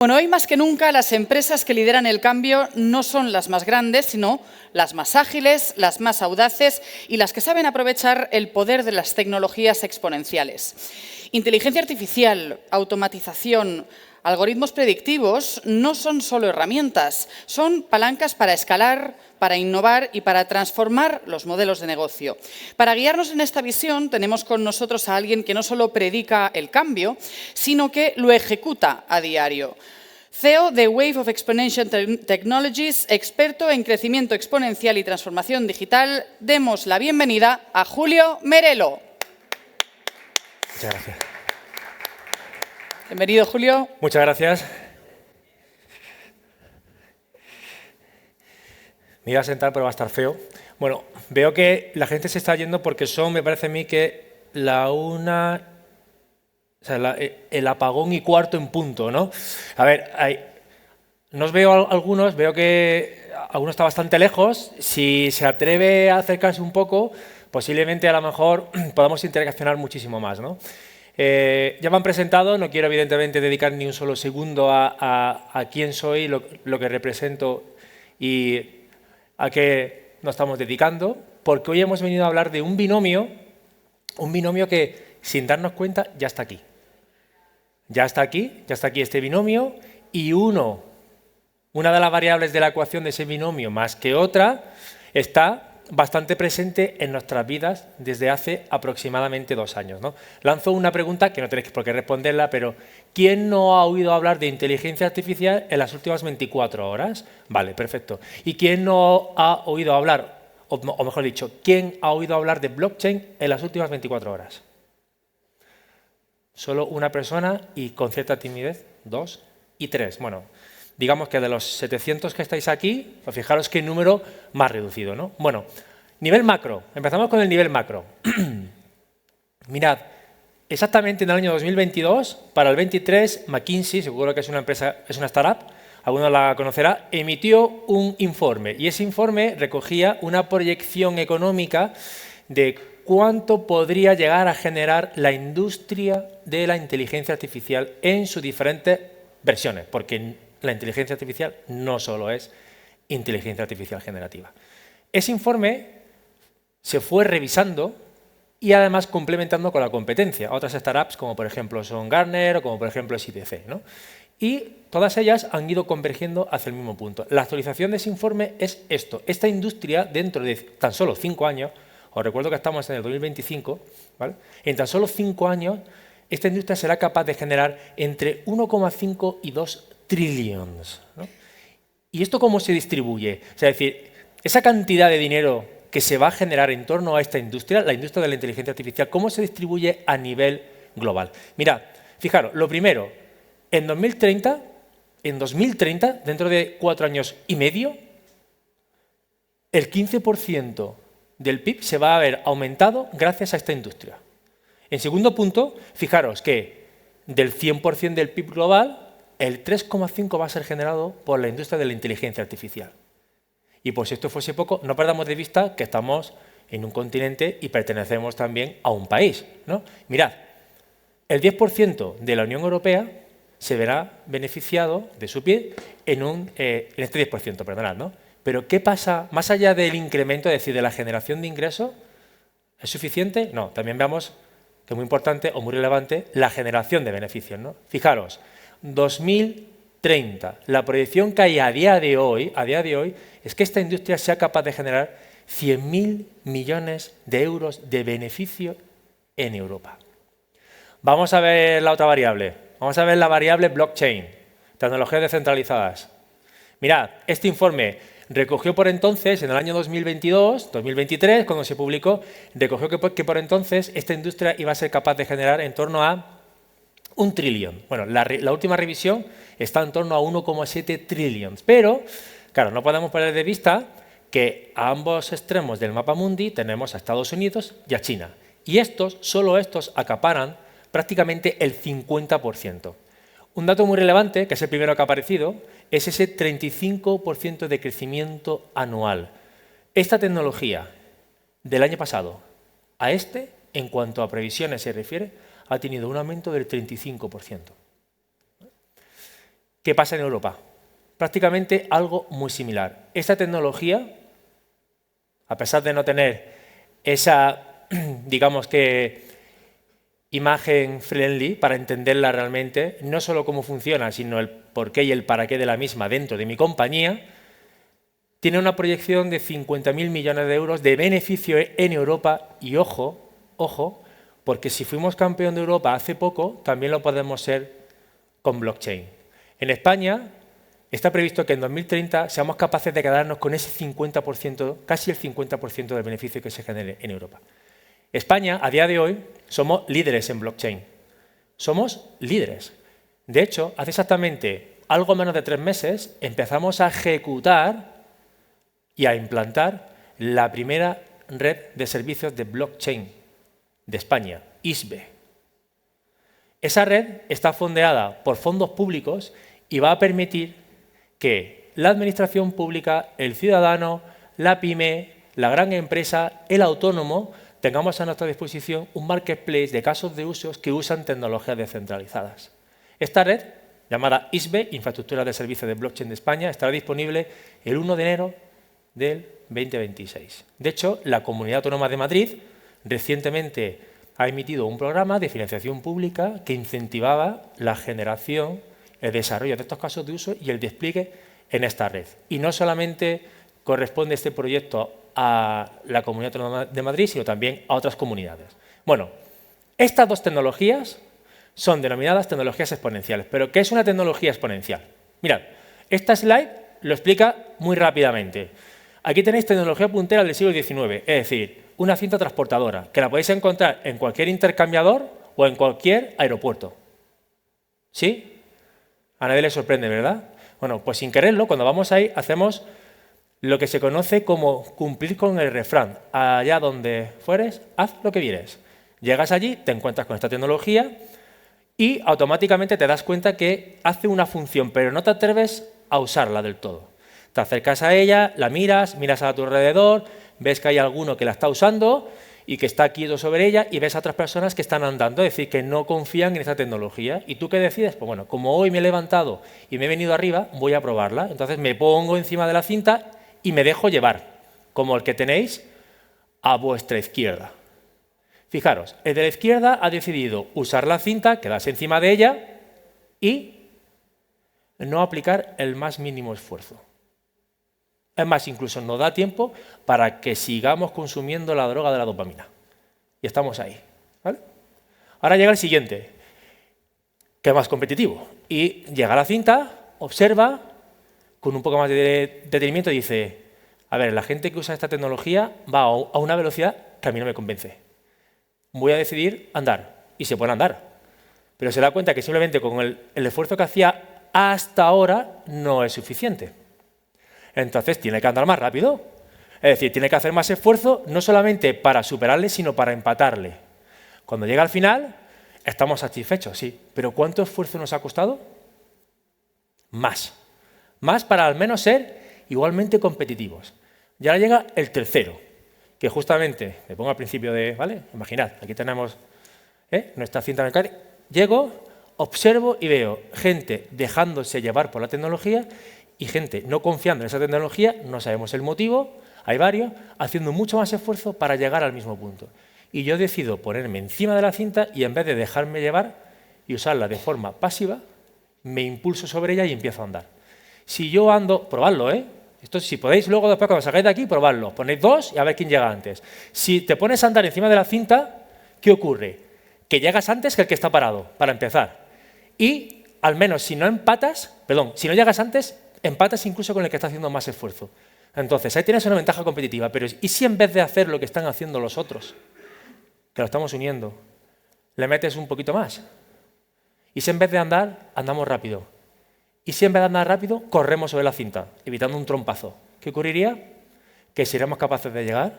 Bueno, hoy más que nunca las empresas que lideran el cambio no son las más grandes, sino las más ágiles, las más audaces y las que saben aprovechar el poder de las tecnologías exponenciales. Inteligencia artificial, automatización, algoritmos predictivos no son solo herramientas, son palancas para escalar, para innovar y para transformar los modelos de negocio. Para guiarnos en esta visión tenemos con nosotros a alguien que no solo predica el cambio, sino que lo ejecuta a diario. CEO de Wave of Exponential Technologies, experto en crecimiento exponencial y transformación digital, demos la bienvenida a Julio Merelo. Muchas gracias. Bienvenido, Julio. Muchas gracias. Me iba a sentar, pero va a estar feo. Bueno, veo que la gente se está yendo porque me parece a mí que el apagón y cuarto en punto, ¿no? A ver, no os veo algunos, veo que alguno está bastante lejos. Si se atreve a acercarse un poco, posiblemente a lo mejor podamos interaccionar muchísimo más, ¿no? Ya me han presentado, no quiero evidentemente dedicar ni un solo segundo a quién soy, lo que represento y a qué nos estamos dedicando, porque hoy hemos venido a hablar de un binomio que sin darnos cuenta ya está aquí. Ya está aquí este binomio y una de las variables de la ecuación de ese binomio más que otra está bastante presente en nuestras vidas desde hace aproximadamente 2 años, ¿no? Lanzo una pregunta que no tenéis por qué responderla, pero ¿quién no ha oído hablar de inteligencia artificial en las últimas 24 horas? Vale, perfecto. ¿Y quién no ha oído hablar, o mejor dicho, quién ha oído hablar de blockchain en las últimas 24 horas? Solo una persona y con cierta timidez, 2 y 3. Bueno, digamos que de los 700 que estáis aquí, pues fijaros qué número más reducido, ¿no? Bueno, nivel macro. Empezamos con el nivel macro. Mirad, exactamente en el año 2022, para el 23, McKinsey, seguro que es una empresa, es una startup, alguno la conocerá, emitió un informe y ese informe recogía una proyección económica de cuánto podría llegar a generar la industria de la inteligencia artificial en sus diferentes versiones, porque la inteligencia artificial no solo es inteligencia artificial generativa. Ese informe se fue revisando y además complementando con la competencia. Otras startups, como por ejemplo son Gartner o como por ejemplo es IDC, ¿no? Y todas ellas han ido convergiendo hacia el mismo punto. La actualización de ese informe es esto. Esta industria, dentro de tan solo 5 años, os recuerdo que estamos en el 2025, ¿vale? En tan solo 5 años, esta industria será capaz de generar entre 1,5 y 2 trillions, ¿no? ¿Y esto cómo se distribuye? O sea, es decir, esa cantidad de dinero que se va a generar en torno a esta industria, la industria de la inteligencia artificial, ¿cómo se distribuye a nivel global? Mirad, fijaros, lo primero, en 2030, dentro de 4 años y medio, el 15% del PIB se va a ver aumentado gracias a esta industria. En segundo punto, fijaros que del 100% del PIB global, el 3,5 va a ser generado por la industria de la inteligencia artificial. Y por si esto fuese poco, no perdamos de vista que estamos en un continente y pertenecemos también a un país, ¿no? Mirad, el 10% de la Unión Europea se verá beneficiado de su PIB en este 10%, perdonad, ¿no? Pero ¿qué pasa más allá del incremento, es decir, de la generación de ingresos? ¿Es suficiente? No, también veamos que es muy importante o muy relevante la generación de beneficios, ¿no? Fijaros, 2030, la proyección que hay a día de hoy es que esta industria sea capaz de generar 100.000 millones de euros de beneficio en Europa. Vamos a ver la otra variable. Vamos a ver la variable blockchain, tecnologías descentralizadas. Mirad, este informe recogió por entonces, en el año 2023, cuando se publicó, recogió que por entonces esta industria iba a ser capaz de generar en torno a 1 trillón. Bueno, la última revisión está en torno a 1,7 trillions. Pero, claro, no podemos perder de vista que a ambos extremos del mapa mundi tenemos a Estados Unidos y a China. Y solo estos acaparan prácticamente el 50%. Un dato muy relevante, que es el primero que ha aparecido, es ese 35% de crecimiento anual. Esta tecnología del año pasado a en cuanto a previsiones se refiere, ha tenido un aumento del 35%. ¿Qué pasa en Europa? Prácticamente algo muy similar. Esta tecnología, a pesar de no tener esa, digamos que, imagen friendly para entenderla realmente, no solo cómo funciona, sino el porqué y el para qué de la misma dentro de mi compañía, tiene una proyección de 50.000 millones de euros de beneficio en Europa y ojo, ojo, porque si fuimos campeón de Europa hace poco, también lo podemos ser con blockchain. En España está previsto que en 2030 seamos capaces de quedarnos con ese 50%, casi el 50% del beneficio que se genere en Europa. España, a día de hoy, somos líderes en blockchain. Somos líderes. De hecho, hace exactamente algo menos de 3 meses empezamos a ejecutar y a implantar la primera red de servicios de blockchain de España, ISBE. Esa red está fondeada por fondos públicos y va a permitir que la administración pública, el ciudadano, la pyme, la gran empresa, el autónomo, tengamos a nuestra disposición un marketplace de casos de usos que usan tecnologías descentralizadas. Esta red, llamada ISBE, Infraestructura de Servicios de Blockchain de España, estará disponible el 1 de enero del 2026. De hecho, la Comunidad Autónoma de Madrid recientemente ha emitido un programa de financiación pública que incentivaba la generación, el desarrollo de estos casos de uso y el despliegue en esta red. Y no solamente corresponde este proyecto a la Comunidad Autónoma de Madrid, sino también a otras comunidades. Bueno, estas dos tecnologías son denominadas tecnologías exponenciales. ¿Pero qué es una tecnología exponencial? Mirad, esta slide lo explica muy rápidamente. Aquí tenéis tecnología puntera del siglo XIX, es decir, una cinta transportadora, que la podéis encontrar en cualquier intercambiador o en cualquier aeropuerto. ¿Sí? A nadie le sorprende, ¿verdad? Bueno, pues sin quererlo, cuando vamos ahí, hacemos lo que se conoce como cumplir con el refrán. Allá donde fueres, haz lo que vieres. Llegas allí, te encuentras con esta tecnología y automáticamente te das cuenta que hace una función, pero no te atreves a usarla del todo. Te acercas a ella, la miras, miras a tu alrededor, ves que hay alguno que la está usando y que está quieto sobre ella y ves a otras personas que están andando, es decir, que no confían en esa tecnología. ¿Y tú qué decides? Pues bueno, como hoy me he levantado y me he venido arriba, voy a probarla. Entonces me pongo encima de la cinta y me dejo llevar, como el que tenéis a vuestra izquierda. Fijaros, el de la izquierda ha decidido usar la cinta, quedarse encima de ella y no aplicar el más mínimo esfuerzo. Es más, incluso nos da tiempo para que sigamos consumiendo la droga de la dopamina. Y estamos ahí. ¿Vale? Ahora llega el siguiente, que es más competitivo. Y llega a la cinta, observa, con un poco más de detenimiento y dice, a ver, la gente que usa esta tecnología va a una velocidad que a mí no me convence. Voy a decidir andar. Y se pone a andar. Pero se da cuenta que simplemente con el esfuerzo que hacía hasta ahora no es suficiente. Entonces tiene que andar más rápido. Es decir, tiene que hacer más esfuerzo, no solamente para superarle, sino para empatarle. Cuando llega al final, estamos satisfechos, sí. ¿Pero cuánto esfuerzo nos ha costado? Más. Más para al menos ser igualmente competitivos. Y ahora llega el tercero, que justamente, me pongo al principio de, ¿vale? Imaginad, aquí tenemos nuestra cinta mecánica. Llego, observo y veo gente dejándose llevar por la tecnología y gente no confiando en esa tecnología, no sabemos el motivo, hay varios, haciendo mucho más esfuerzo para llegar al mismo punto. Y yo decido ponerme encima de la cinta y en vez de dejarme llevar y usarla de forma pasiva, me impulso sobre ella y empiezo a andar. Si yo ando, probadlo, Esto, si podéis, luego después cuando salgáis de aquí, probadlo. Ponéis 2 y a ver quién llega antes. Si te pones a andar encima de la cinta, ¿qué ocurre? Que llegas antes que el que está parado, para empezar. Y, al menos, si no llegas antes, empatas incluso con el que está haciendo más esfuerzo. Entonces, ahí tienes una ventaja competitiva. Pero, ¿y si en vez de hacer lo que están haciendo los otros, que lo estamos uniendo, le metes un poquito más? ¿Y si en vez de andar, andamos rápido? ¿Y si en vez de andar rápido, corremos sobre la cinta, evitando un trompazo? ¿Qué ocurriría? Que seremos capaces de llegar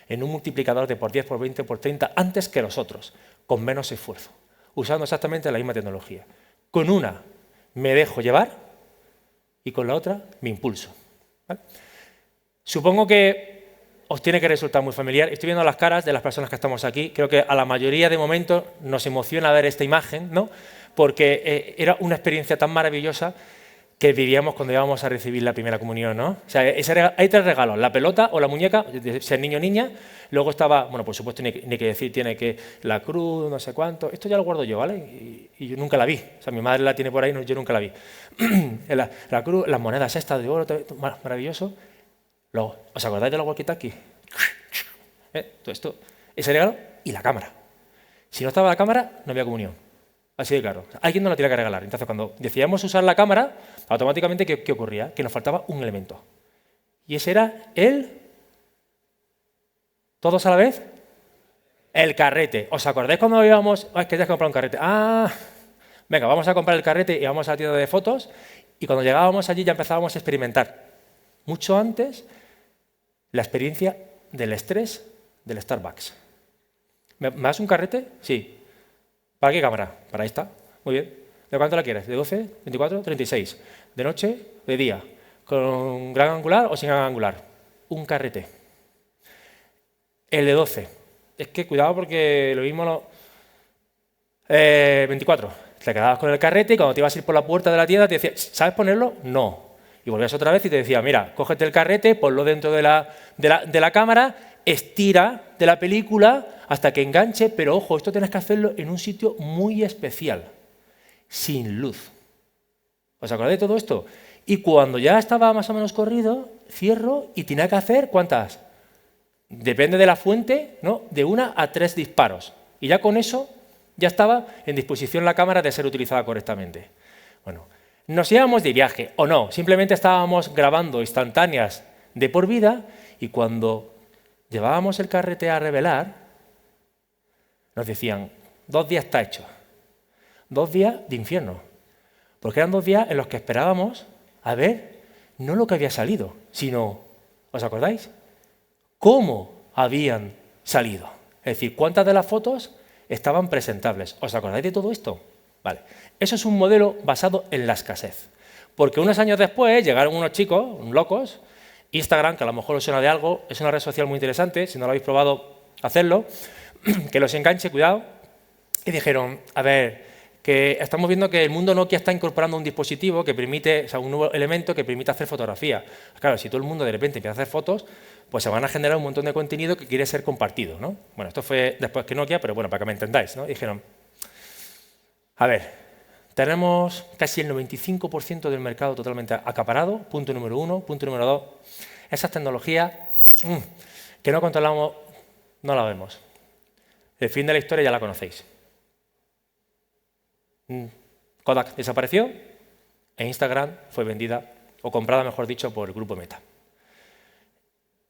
en un multiplicador de por 10, por 20, por 30, antes que los otros, con menos esfuerzo, usando exactamente la misma tecnología. Con una me dejo llevar y con la otra me impulso. ¿Vale? Supongo que os tiene que resultar muy familiar. Estoy viendo las caras de las personas que estamos aquí. Creo que a la mayoría de momento nos emociona ver esta imagen, ¿no? Porque era una experiencia tan maravillosa que vivíamos cuando íbamos a recibir la primera comunión, ¿no? O sea, hay 3 regalos, la pelota o la muñeca, de ser niño o niña, luego estaba, bueno, por supuesto, ni que decir, tiene que la cruz, no sé cuánto, esto ya lo guardo yo, ¿vale? Y yo nunca la vi, o sea, mi madre la tiene por ahí, no, yo nunca la vi. la cruz, las monedas estas de oro, maravilloso. Luego, ¿os acordáis de los walkie-talkie? Todo esto, ese regalo y la cámara. Si no estaba la cámara, no había comunión. Así de claro. Alguien nos la tiene que regalar. Entonces, cuando decidíamos usar la cámara, automáticamente, ¿qué ocurría? Que nos faltaba un elemento. Y ese era ¿todos a la vez? El carrete. ¿Os acordáis cuando íbamos? Es que ya has comprado un carrete. Venga, vamos a comprar el carrete y vamos a la tienda de fotos. Y cuando llegábamos allí ya empezábamos a experimentar. Mucho antes, la experiencia del estrés del Starbucks. ¿Me das un carrete? Sí. ¿Para qué cámara? Para esta. Muy bien. ¿De cuánto la quieres? ¿De 12, 24, 36? ¿De noche? ¿De día? ¿Con gran angular o sin gran angular? Un carrete. El de 12. Es que cuidado porque lo mismo 24. Te quedabas con el carrete y cuando te ibas a ir por la puerta de la tienda te decía, ¿sabes ponerlo? No. Y volvías otra vez y te decía, mira, cógete el carrete, ponlo dentro de la cámara, estira de la película hasta que enganche, pero ojo, esto tienes que hacerlo en un sitio muy especial, sin luz. ¿Os acordáis de todo esto? Y cuando ya estaba más o menos corrido, cierro y tenía que hacer, ¿cuántas? Depende de la fuente, ¿no? De 1 a 3 disparos. Y ya con eso ya estaba en disposición la cámara de ser utilizada correctamente. Bueno, nos íbamos de viaje o no, simplemente estábamos grabando instantáneas de por vida y cuando llevábamos el carrete a revelar, nos decían, 2 días está hecho. 2 días de infierno. Porque eran 2 días en los que esperábamos a ver no lo que había salido, sino, ¿os acordáis? Cómo habían salido. Es decir, cuántas de las fotos estaban presentables. ¿Os acordáis de todo esto? Vale. Eso es un modelo basado en la escasez. Porque unos años después llegaron unos chicos, locos, Instagram, que a lo mejor os suena de algo, es una red social muy interesante, si no lo habéis probado, hacerlo, que los enganche, cuidado, y dijeron, a ver, que estamos viendo que el mundo Nokia está incorporando un dispositivo que permite, o sea, un nuevo elemento que permite hacer fotografía. Claro, si todo el mundo de repente empieza a hacer fotos, pues se van a generar un montón de contenido que quiere ser compartido, ¿no? Bueno, esto fue después que Nokia, pero bueno, para que me entendáis, ¿no? Y dijeron, a ver, tenemos casi el 95% del mercado totalmente acaparado, punto número 1. Punto número 2, esas tecnologías que no controlamos, no las vemos. El fin de la historia ya la conocéis. Kodak desapareció e Instagram fue vendida, o comprada, mejor dicho, por el grupo Meta.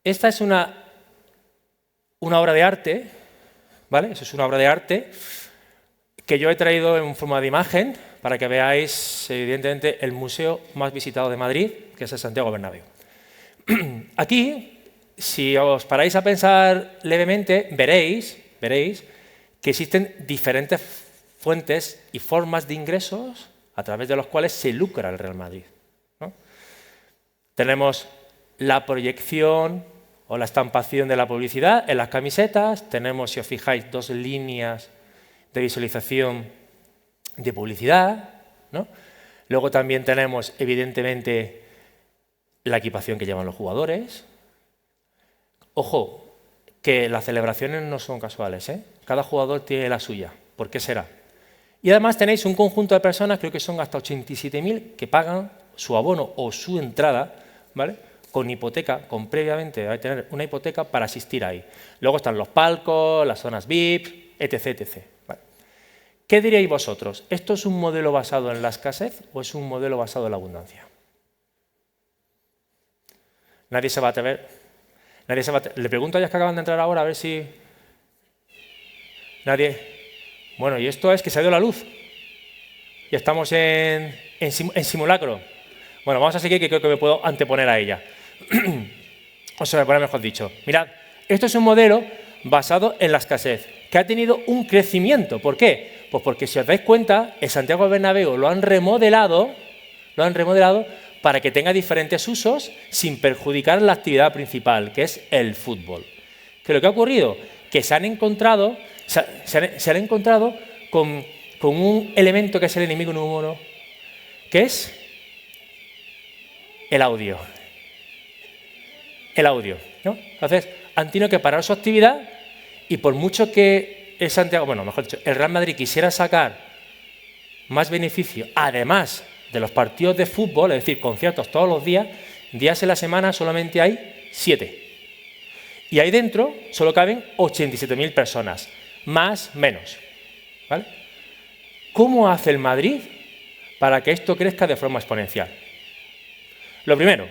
Esta es una obra de arte, ¿vale? Eso es una obra de arte que yo he traído en forma de imagen para que veáis, evidentemente, el museo más visitado de Madrid, que es el Santiago Bernabéu. Aquí, si os paráis a pensar levemente, veréis que existen diferentes fuentes y formas de ingresos a través de los cuales se lucra el Real Madrid, ¿no? Tenemos la proyección o la estampación de la publicidad en las camisetas, tenemos, si os fijáis, 2 líneas de visualización de publicidad, ¿no? Luego también tenemos, evidentemente, la equipación que llevan los jugadores. Ojo, que las celebraciones no son casuales, ¿eh? Cada jugador tiene la suya. ¿Por qué será? Y además tenéis un conjunto de personas, creo que son hasta 87.000, que pagan su abono o su entrada, ¿vale? Con hipoteca, previamente hay que tener una hipoteca para asistir ahí. Luego están los palcos, las zonas VIP, etc. etc. ¿Vale? ¿Qué diríais vosotros? ¿Esto es un modelo basado en la escasez o es un modelo basado en la abundancia? Nadie se va a atrever. Le pregunto a ellos que acaban de entrar ahora a ver si... Nadie... Bueno, y esto es que se ha ido la luz. Y estamos en simulacro. Bueno, vamos a seguir, que creo que me puedo anteponer a ella. O se me pone mejor dicho. Mirad, esto es un modelo basado en la escasez, que ha tenido un crecimiento. ¿Por qué? Pues porque si os dais cuenta, el Santiago Bernabéu lo han remodelado para que tenga diferentes usos sin perjudicar la actividad principal, que es el fútbol. ¿Qué lo que ha ocurrido? Que se han encontrado con un elemento que es el enemigo número 1, que es el audio. El audio, ¿no? Entonces, han tenido que parar su actividad y por mucho que el Santiago, bueno, mejor dicho, el Real Madrid quisiera sacar más beneficio, además de los partidos de fútbol, es decir, conciertos todos los días en la semana solamente hay 7. Y ahí dentro solo caben 87.000 personas, más, menos. ¿Vale? ¿Cómo hace el Madrid para que esto crezca de forma exponencial? Lo primero,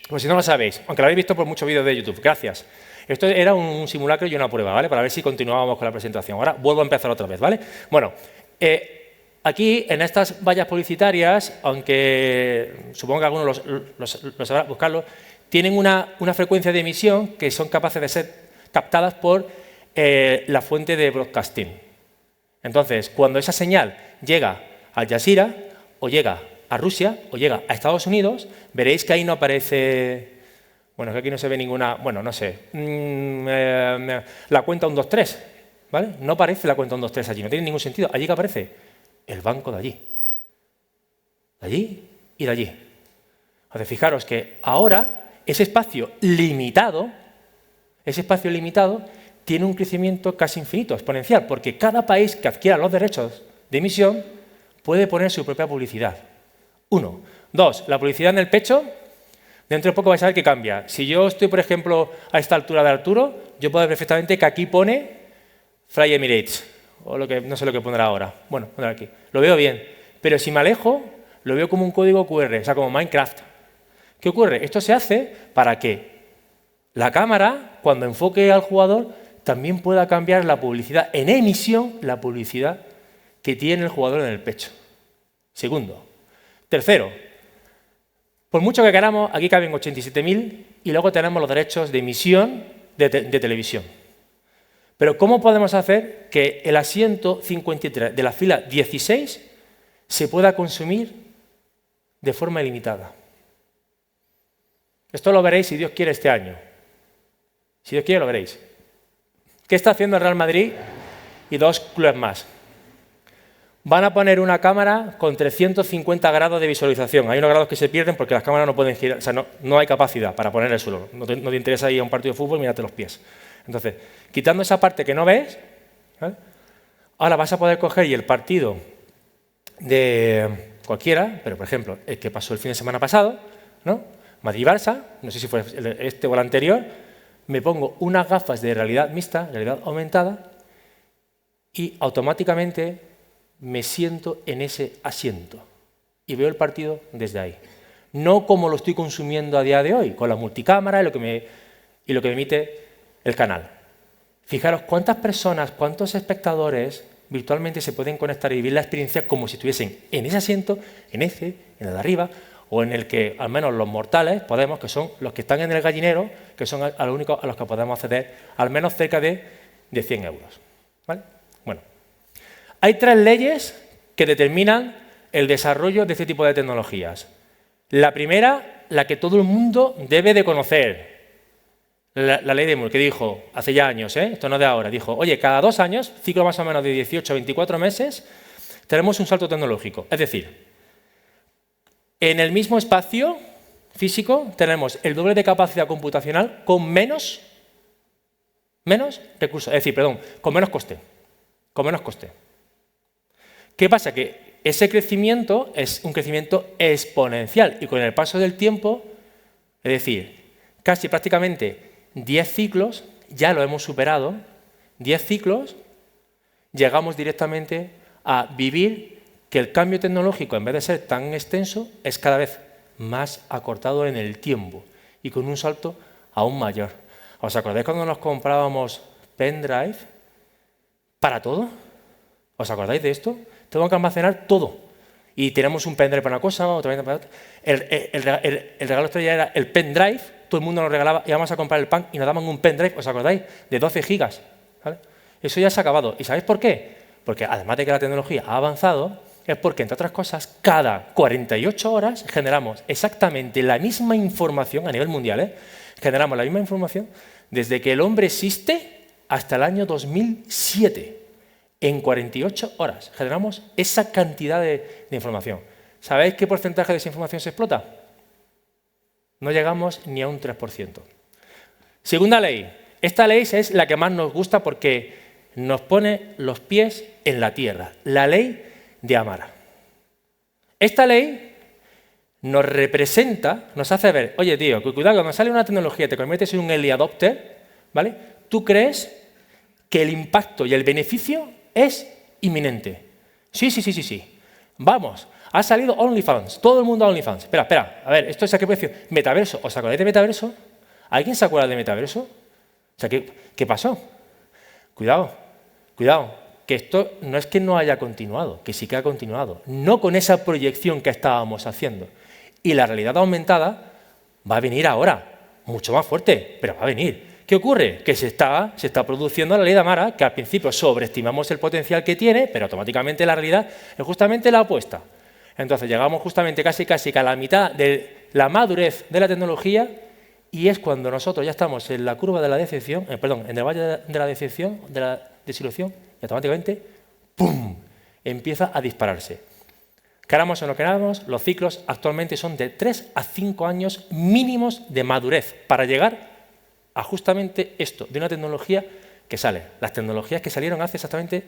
pues si no lo sabéis, aunque lo habéis visto por muchos vídeos de YouTube, gracias. Esto era un simulacro y una prueba, ¿vale? Para ver si continuábamos con la presentación. Ahora vuelvo a empezar otra vez, ¿vale? Bueno, aquí en estas vallas publicitarias, aunque supongo que algunos los sabrán buscarlo, tienen una frecuencia de emisión que son capaces de ser captadas por la fuente de broadcasting. Entonces, cuando esa señal llega a Al Jazeera o llega a Rusia o llega a Estados Unidos, veréis que ahí no aparece, bueno, que aquí no se ve ninguna, bueno, no sé, la cuenta 1, 2, 3, ¿vale? No aparece la cuenta 1, 2, 3 allí, no tiene ningún sentido. Allí que aparece el banco de allí. De allí y de allí. Entonces, fijaros que ahora ese espacio limitado tiene un crecimiento casi infinito, exponencial, porque cada país que adquiera los derechos de emisión puede poner su propia publicidad. 1. 2. La publicidad en el pecho, dentro de poco vais a ver que cambia. Si yo estoy, por ejemplo, a esta altura de Arturo, yo puedo ver perfectamente que aquí pone Fly Emirates, o lo que no sé lo que pondrá ahora. Bueno, pondrá aquí. Lo veo bien. Pero si me alejo, lo veo como un código QR, o sea, como Minecraft. ¿Qué ocurre? Esto se hace para que la cámara, cuando enfoque al jugador, también pueda cambiar la publicidad en emisión, la publicidad que tiene el jugador en el pecho. Segundo. Tercero, por mucho que queramos, aquí caben 87.000 y luego tenemos los derechos de emisión de televisión. Pero ¿cómo podemos hacer que el asiento 53 de la fila 16 se pueda consumir de forma ilimitada? Esto lo veréis, si Dios quiere, este año. Si Dios quiere, lo veréis. ¿Qué está haciendo el Real Madrid y 2 clubes más? Van a poner una cámara con 350 grados de visualización. Hay unos grados que se pierden porque las cámaras no pueden girar, o sea, no hay capacidad para poner el suelo. No te interesa ir a un partido de fútbol, mírate los pies. Entonces, quitando esa parte que no ves, ¿vale? Ahora vas a poder coger y el partido de cualquiera, pero por ejemplo, el que pasó el fin de semana pasado, ¿no? Madrid-Barça, no sé si fue este o el anterior, me pongo unas gafas de realidad mixta, realidad aumentada, y automáticamente me siento en ese asiento y veo el partido desde ahí. No como lo estoy consumiendo a día de hoy, con la multicámara y lo que me emite el canal. Fijaros cuántas personas, cuántos espectadores virtualmente se pueden conectar y vivir la experiencia como si estuviesen en ese asiento, en el de arriba, o en el que al menos los mortales podemos, que son los que están en el gallinero, que son a los únicos a los que podemos acceder, al menos cerca de 100 euros. ¿Vale? Bueno, hay 3 leyes que determinan el desarrollo de este tipo de tecnologías. La primera, la que todo el mundo debe de conocer, la ley de Moore, que dijo hace ya años, esto no de ahora, dijo, oye, cada 2 años, ciclo más o menos de 18 a 24 meses, tenemos un salto tecnológico. Es decir, en el mismo espacio físico tenemos el doble de capacidad computacional con menos recursos, es decir, perdón, con menos coste. ¿Qué pasa? Que ese crecimiento es un crecimiento exponencial y con el paso del tiempo, es decir, casi prácticamente 10 ciclos, ya lo hemos superado, 10 ciclos, llegamos directamente a vivir que el cambio tecnológico, en vez de ser tan extenso, es cada vez más acortado en el tiempo y con un salto aún mayor. ¿Os acordáis cuando nos comprábamos pendrive para todo? ¿Os acordáis de esto? Tengo que almacenar todo. Y tenemos un pendrive para una cosa, otro para otra. El regalo estrella era el pendrive, todo el mundo nos regalaba, íbamos a comprar el pan y nos daban un pendrive, ¿os acordáis? De 12 gigas. ¿Vale? Eso ya se ha acabado. ¿Y sabéis por qué? Porque además de que la tecnología ha avanzado, es porque, entre otras cosas, cada 48 horas generamos exactamente la misma información a nivel mundial. Generamos la misma información desde que el hombre existe hasta el año 2007. En 48 horas generamos esa cantidad de información. ¿Sabéis qué porcentaje de esa información se explota? No llegamos ni a un 3%. Segunda ley. Esta ley es la que más nos gusta porque nos pone los pies en la tierra. La ley de Amara. Esta ley nos representa, nos hace ver, oye tío, cuidado, cuando sale una tecnología te conviertes en un early adopter, ¿vale? Tú crees que el impacto y el beneficio es inminente. Sí. Vamos, ha salido OnlyFans, todo el mundo a OnlyFans. Espera, a ver, ¿esto es a qué precio? Metaverso, ¿os acordáis de Metaverso? ¿Alguien se acuerda de Metaverso? O sea, ¿qué pasó? Cuidado, que esto no es que no haya continuado, que sí que ha continuado. No con esa proyección que estábamos haciendo. Y la realidad aumentada va a venir ahora, mucho más fuerte, pero va a venir. ¿Qué ocurre? Que se está produciendo la ley de Amara, que al principio sobreestimamos el potencial que tiene, pero automáticamente la realidad es justamente la opuesta. Entonces llegamos justamente casi a la mitad de la madurez de la tecnología y es cuando nosotros ya estamos en la curva de la decepción, en el valle de la decepción, de la desilusión, y automáticamente, ¡pum!, empieza a dispararse. Queramos o no queramos, los ciclos actualmente son de 3 a 5 años mínimos de madurez para llegar a justamente esto, de una tecnología que sale. Las tecnologías que salieron exactamente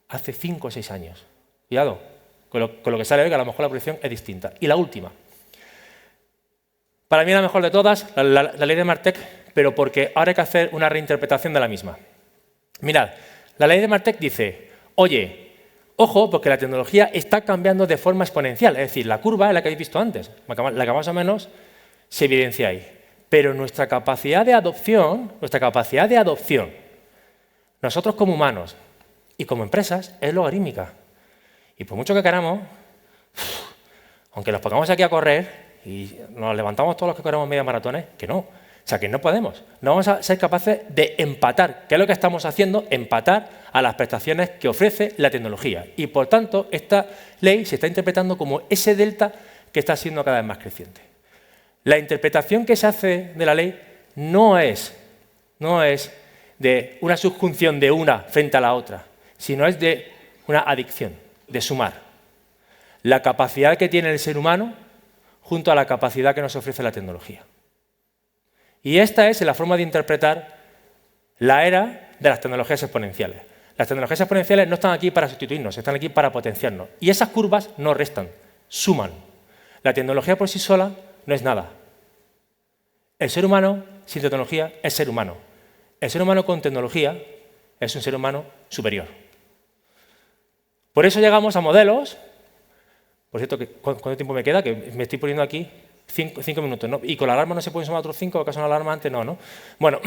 hace 5 o 6 años. Cuidado con lo que sale hoy, que a lo mejor la proyección es distinta. Y la última. Para mí la mejor de todas, la ley de Martek, pero porque ahora hay que hacer una reinterpretación de la misma. Mirad, la ley de Martek dice, oye, ojo, porque la tecnología está cambiando de forma exponencial. Es decir, la curva es la que habéis visto antes, la que más o menos se evidencia ahí. Pero nuestra capacidad de adopción, nosotros como humanos y como empresas, es logarítmica. Y por mucho que queramos, aunque nos pongamos aquí a correr y nos levantamos todos los que corremos media maratones, que no. O sea, que no podemos. No vamos a ser capaces de empatar, que es lo que estamos haciendo, empatar a las prestaciones que ofrece la tecnología. Y por tanto, esta ley se está interpretando como ese delta que está siendo cada vez más creciente. La interpretación que se hace de la ley no es de una subjunción de una frente a la otra, sino es de una adicción, de sumar. La capacidad que tiene el ser humano junto a la capacidad que nos ofrece la tecnología. Y esta es la forma de interpretar la era de las tecnologías exponenciales. Las tecnologías exponenciales no están aquí para sustituirnos, están aquí para potenciarnos. Y esas curvas no restan, suman. La tecnología por sí sola no es nada. El ser humano sin tecnología es ser humano. El ser humano con tecnología es un ser humano superior. Por eso llegamos a modelos. Por cierto, ¿cuánto tiempo me queda? Que me estoy poniendo aquí 5 minutos, ¿no? Y con la alarma no se pueden sumar otros 5, ¿acaso una alarma antes? No. Bueno,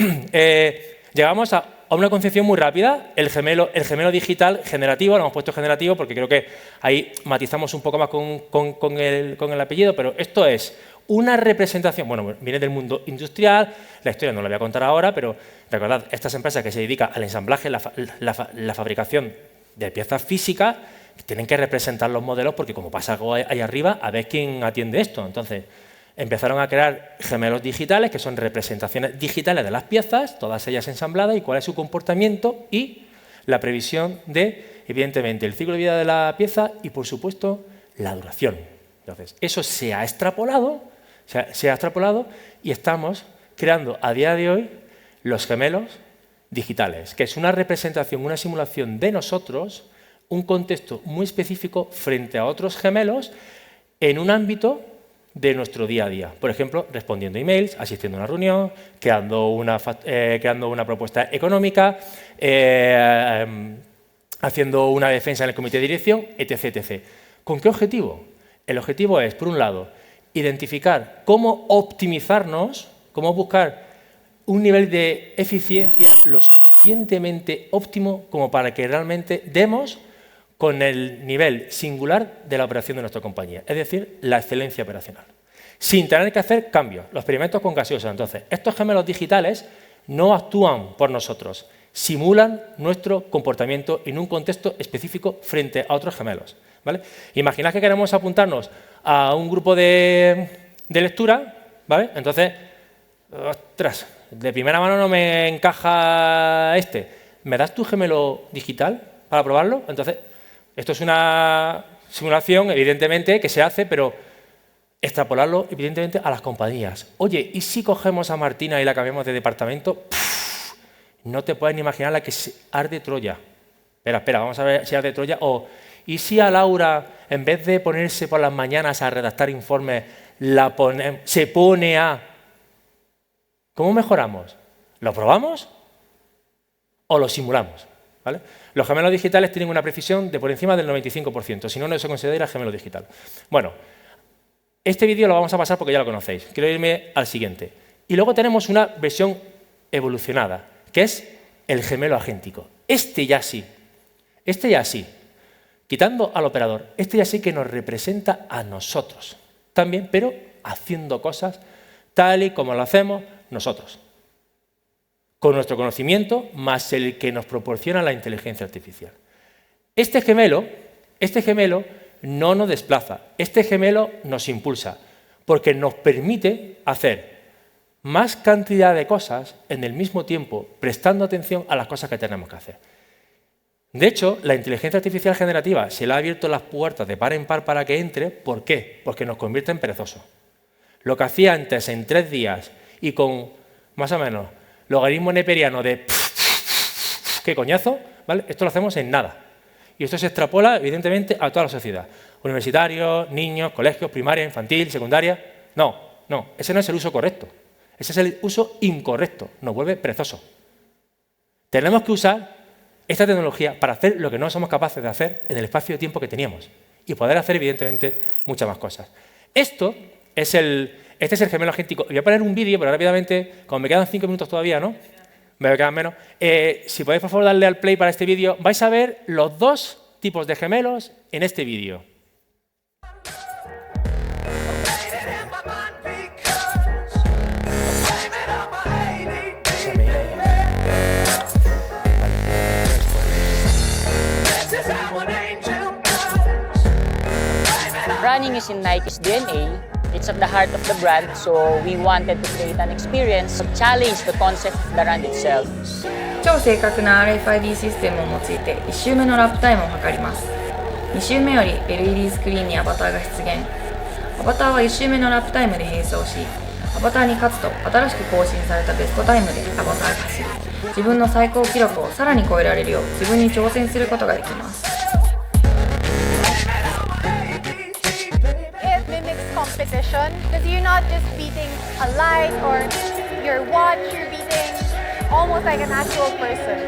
llegamos a una concepción muy rápida, el gemelo digital generativo, lo hemos puesto generativo porque creo que ahí matizamos un poco más con el apellido, pero esto es una representación, bueno, viene del mundo industrial, la historia no la voy a contar ahora, pero recordad, estas empresas que se dedican al ensamblaje, la fabricación de piezas físicas, tienen que representar los modelos porque como pasa algo ahí arriba, a ver quién atiende esto. Entonces, empezaron a crear gemelos digitales, que son representaciones digitales de las piezas, todas ellas ensambladas, y cuál es su comportamiento y la previsión de, evidentemente, el ciclo de vida de la pieza y, por supuesto, la duración. Entonces, eso se ha extrapolado y estamos creando a día de hoy los gemelos digitales, que es una representación, una simulación de nosotros, un contexto muy específico frente a otros gemelos en un ámbito de nuestro día a día. Por ejemplo, respondiendo a emails, asistiendo a una reunión, creando una propuesta económica, haciendo una defensa en el comité de dirección, etc. ¿Con qué objetivo? El objetivo es, por un lado, identificar cómo optimizarnos, cómo buscar un nivel de eficiencia lo suficientemente óptimo como para que realmente demos con el nivel singular de la operación de nuestra compañía, es decir, la excelencia operacional, sin tener que hacer cambios. Los experimentos con gaseosa. Entonces, estos gemelos digitales no actúan por nosotros, simulan nuestro comportamiento en un contexto específico frente a otros gemelos, ¿vale? Imaginad que queremos apuntarnos a un grupo de lectura, ¿vale? Entonces, ostras, de primera mano no me encaja este. ¿Me das tu gemelo digital para probarlo? Entonces, esto es una simulación, evidentemente, que se hace, pero extrapolarlo, evidentemente, a las compañías. Oye, ¿y si cogemos a Martina y la cambiamos de departamento? Pff, no te puedes ni imaginar la que se arde Troya. Espera, vamos a ver si arde Troya. O, ¿y si a Laura, en vez de ponerse por las mañanas a redactar informes, se pone a... ¿Cómo mejoramos? ¿Lo probamos o lo simulamos? ¿Vale? Los gemelos digitales tienen una precisión de por encima del 95%, si no, no se considera gemelo digital. Bueno, este vídeo lo vamos a pasar porque ya lo conocéis. Quiero irme al siguiente. Y luego tenemos una versión evolucionada, que es el gemelo agéntico. Este ya sí. Quitando al operador, este ya sí que nos representa a nosotros. También, pero haciendo cosas tal y como lo hacemos nosotros. Con nuestro conocimiento más el que nos proporciona la inteligencia artificial. Este gemelo no nos desplaza, este gemelo nos impulsa, porque nos permite hacer más cantidad de cosas en el mismo tiempo, prestando atención a las cosas que tenemos que hacer. De hecho, la inteligencia artificial generativa se le ha abierto las puertas de par en par para que entre. ¿Por qué? Porque nos convierte en perezosos. Lo que hacía antes en 3 días y con, más o menos, logaritmo neperiano de qué coñazo, ¿vale? Esto lo hacemos en nada. Y esto se extrapola, evidentemente, a toda la sociedad. Universitarios, niños, colegios, primaria, infantil, secundaria. No, ese no es el uso correcto. Ese es el uso incorrecto. Nos vuelve perezosos. Tenemos que usar esta tecnología para hacer lo que no somos capaces de hacer en el espacio de tiempo que teníamos y poder hacer, evidentemente, muchas más cosas. Este es el gemelo agéntico. Voy a poner un vídeo, pero rápidamente, como me quedan 5 minutos todavía, ¿no? Me quedan menos. Si podéis, por favor, darle al play para este vídeo, vais a ver los 2 tipos de gemelos en este vídeo. Running is in Nike's DNA. It's at the heart of the brand, so we wanted to create an experience to challenge the concept of the run itself. 超正確な RFID システムを用いて1周目のラップタイムを測ります。2周目より LED スクリーンにアバターが出現。アバターは1周目のラップタイムで並走し、アバターに勝つと新しく更新されたベストタイムでアバターが走り、自分の最高記録をさらに超えられるよう自分に挑戦することができます。Competition, because you're not just beating a light or your watch, you're beating almost like an actual person.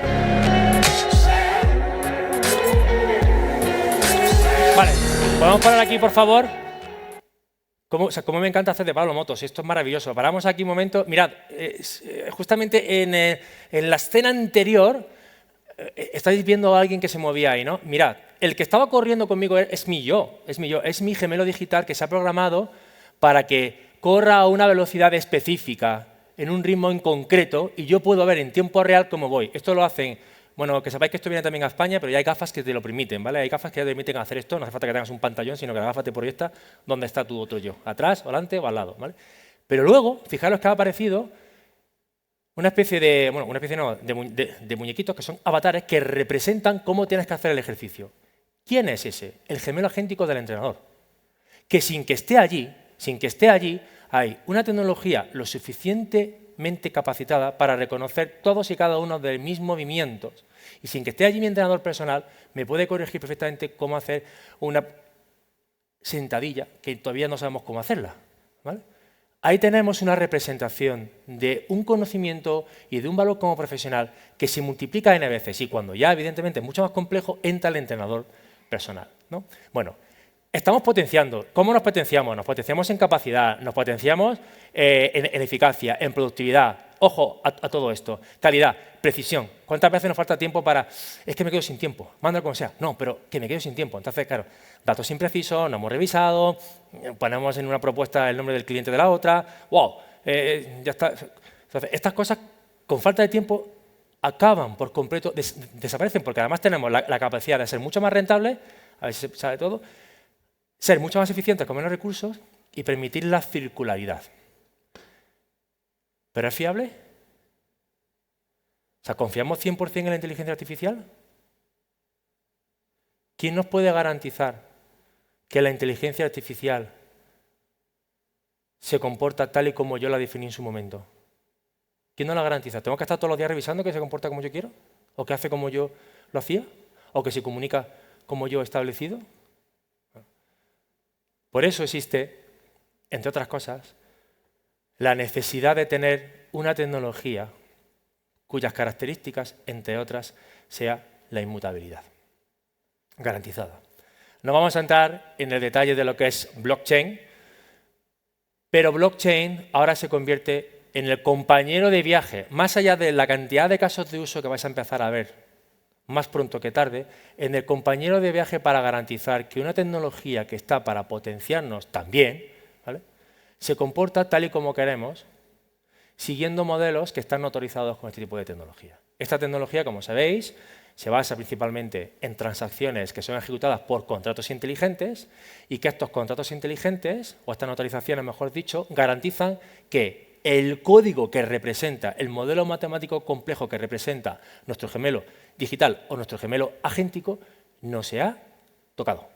Vale, podemos parar aquí, por favor. Cómo me encanta hacer de Pablo Motos, esto es maravilloso. Paramos aquí un momento. Mirad, justamente en la escena anterior estáis viendo a alguien que se movía ahí, ¿no? Mirad, el que estaba corriendo conmigo es mi gemelo digital que se ha programado para que corra a una velocidad específica, en un ritmo en concreto, y yo puedo ver en tiempo real cómo voy. Esto lo hacen, bueno, que sepáis que esto viene también a España, pero ya hay gafas que te lo permiten, ¿vale? Hay gafas que te permiten hacer esto, no hace falta que tengas un pantallón, sino que la gafa te proyecta dónde está tu otro yo, atrás, delante o al lado, ¿vale? Pero luego, fijaros que ha aparecido una especie de muñequitos que son avatares que representan cómo tienes que hacer el ejercicio. ¿Quién es ese? El gemelo agéntico del entrenador. Que sin que esté allí, hay una tecnología lo suficientemente capacitada para reconocer todos y cada uno de mis movimientos. Y sin que esté allí mi entrenador personal, me puede corregir perfectamente cómo hacer una sentadilla, que todavía no sabemos cómo hacerla, ¿vale? Ahí tenemos una representación de un conocimiento y de un valor como profesional que se multiplica n veces y cuando ya, evidentemente, es mucho más complejo, entra el entrenador personal, ¿no? Bueno, estamos potenciando. ¿Cómo nos potenciamos? Nos potenciamos en capacidad, nos potenciamos en eficacia, en productividad. Ojo a todo esto. Calidad, precisión. ¿Cuántas veces nos falta tiempo para... Es que me quedo sin tiempo, mándalo como sea. No, pero que me quedo sin tiempo. Entonces, claro, datos imprecisos, no hemos revisado, ponemos en una propuesta el nombre del cliente de la otra. ¡Wow! Ya está. Entonces, estas cosas, con falta de tiempo, acaban por completo, desaparecen, porque además tenemos la capacidad de ser mucho más rentables, a ver si se sabe todo, ser mucho más eficientes con menos recursos y permitir la circularidad. ¿Pero es fiable? O sea, ¿confiamos 100% en la inteligencia artificial? ¿Quién nos puede garantizar que la inteligencia artificial se comporta tal y como yo la definí en su momento? ¿Quién no la garantiza? ¿Tengo que estar todos los días revisando que se comporta como yo quiero? ¿O que hace como yo lo hacía? ¿O que se comunica como yo he establecido? Por eso existe, entre otras cosas, la necesidad de tener una tecnología cuyas características, entre otras, sea la inmutabilidad. Garantizada. No vamos a entrar en el detalle de lo que es blockchain, pero blockchain ahora se convierte en el compañero de viaje, más allá de la cantidad de casos de uso que vais a empezar a ver más pronto que tarde, en el compañero de viaje para garantizar que una tecnología que está para potenciarnos también, ¿vale?, se comporta tal y como queremos, siguiendo modelos que están autorizados con este tipo de tecnología. Esta tecnología, como sabéis, se basa principalmente en transacciones que son ejecutadas por contratos inteligentes y que estos contratos inteligentes, o estas autorizaciones, mejor dicho, garantizan que el código que representa, el modelo matemático complejo que representa nuestro gemelo digital o nuestro gemelo agéntico, no se ha tocado.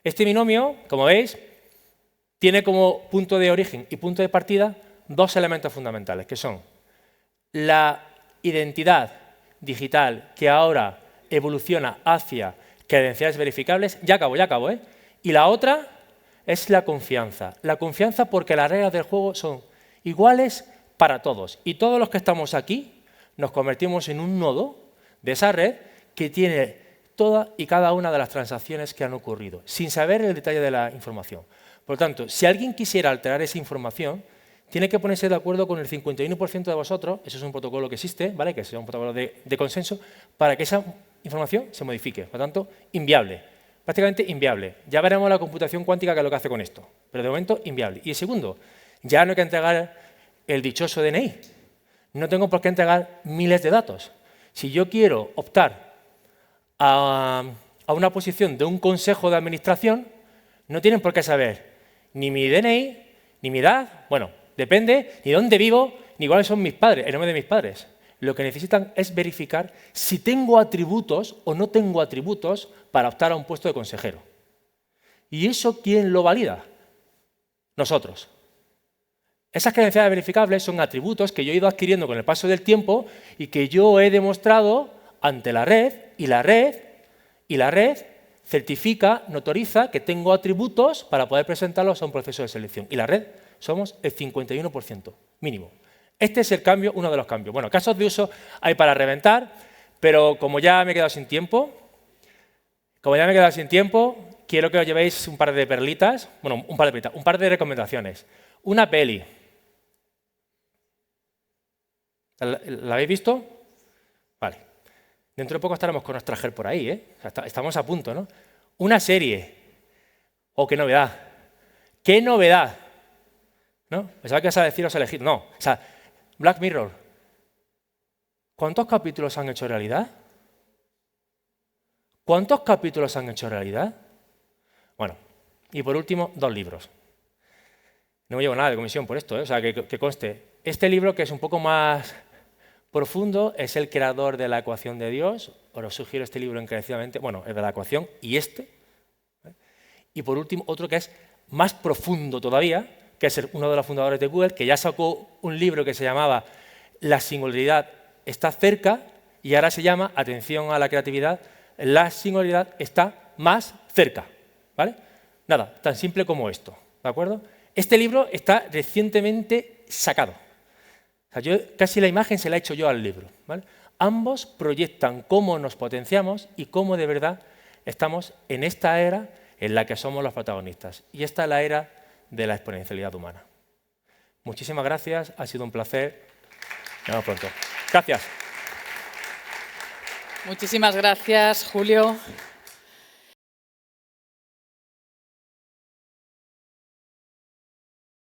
Este binomio, como veis, tiene como punto de origen y punto de partida dos elementos fundamentales, que son la identidad digital, que ahora evoluciona hacia credenciales verificables, ya acabo, y la otra es la confianza. La confianza porque las reglas del juego son iguales para todos. Y todos los que estamos aquí nos convertimos en un nodo de esa red que tiene todas y cada una de las transacciones que han ocurrido, sin saber el detalle de la información. Por lo tanto, si alguien quisiera alterar esa información, tiene que ponerse de acuerdo con el 51% de vosotros, eso es un protocolo que existe, ¿vale?, que es un protocolo de consenso, para que esa información se modifique. Por lo tanto, inviable. Prácticamente inviable. Ya veremos la computación cuántica que es lo que hace con esto, pero de momento inviable. Y el segundo, ya no hay que entregar el dichoso DNI. No tengo por qué entregar miles de datos. Si yo quiero optar a una posición de un consejo de administración, no tienen por qué saber ni mi DNI, ni mi edad, bueno, depende ni dónde vivo, ni cuáles son mis padres, el nombre de mis padres. Lo que necesitan es verificar si tengo atributos o no tengo atributos para optar a un puesto de consejero. ¿Y eso quién lo valida? Nosotros. Esas credenciales verificables son atributos que yo he ido adquiriendo con el paso del tiempo y que yo he demostrado ante la red, y la red certifica, notoriza que tengo atributos para poder presentarlos a un proceso de selección. Y la red somos el 51% mínimo. Este es el cambio, uno de los cambios. Bueno, casos de uso hay para reventar, pero como ya me he quedado sin tiempo, quiero que os llevéis un par de perlitas, bueno, un par de recomendaciones. Una peli. ¿La habéis visto? Vale. Dentro de poco estaremos con nuestra gel por ahí, ¿eh? Estamos a punto, ¿no? Una serie. ¡Oh, qué novedad! ¡Qué novedad! ¿No? Pensaba que ibas a deciros elegir. No. O sea, Black Mirror. ¿Cuántos capítulos han hecho realidad? ¿Cuántos capítulos han hecho realidad? Bueno, y por último, 2 libros. No me llevo nada de comisión por esto, ¿eh? O sea, que conste. Este libro, que es un poco más profundo, es El creador de la ecuación de Dios. Os sugiero este libro encarecidamente. Bueno, el de la ecuación y este. Y por último, otro que es más profundo todavía, que es uno de los fundadores de Google, que ya sacó un libro que se llamaba La singularidad está cerca, y ahora se llama, atención a la creatividad, La singularidad está más cerca. ¿Vale? Nada, tan simple como esto. ¿De acuerdo? Este libro está recientemente sacado. O sea, yo casi la imagen se la he hecho yo al libro. ¿Vale? Ambos proyectan cómo nos potenciamos y cómo de verdad estamos en esta era en la que somos los protagonistas. Y esta es la era de la exponencialidad humana. Muchísimas gracias, ha sido un placer. Nos vemos pronto. Gracias. Muchísimas gracias, Julio.